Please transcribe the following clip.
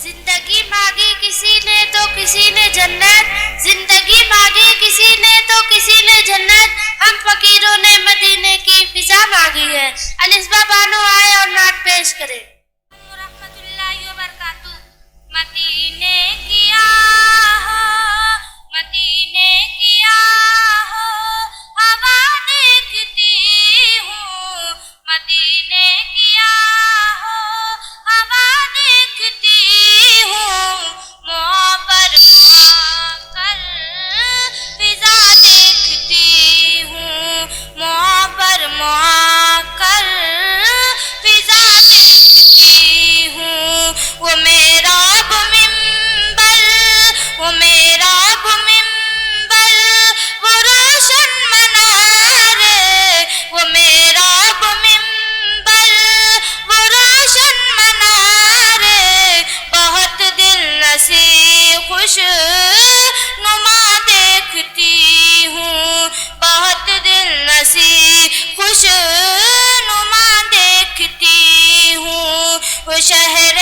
زندگی مانگی کسی نے تو کسی نے جنت، زندگی مانگی کسی نے تو کسی نے جنت، ہم فقیروں نے مدینے کی فضا مانگی ہے۔ انسبہ بانو آئے اور نعت پیش کرے۔ رحمت اللہ وبرکاتہ۔ مدینے کی آہو، مدینے کی آہو، ہوا دیکھتی ہوں، مدینے کی آہو، ہوا دیکھتی ہوں، منہ پر ماں کر فضا دیکھتی ہوں، منہ پر ماں کر فضا دیکھتی ہوں۔ وہ میرا ممبر، وہ میرا ممبر، وہ روشن منارے، وہ میرا ممبر، وہ روشن منارے، بہت دل نصیب خوش نما دیکھتی ہوں، بہت دل نصیب خوش نما دیکھتی ہوں۔ وہ شہر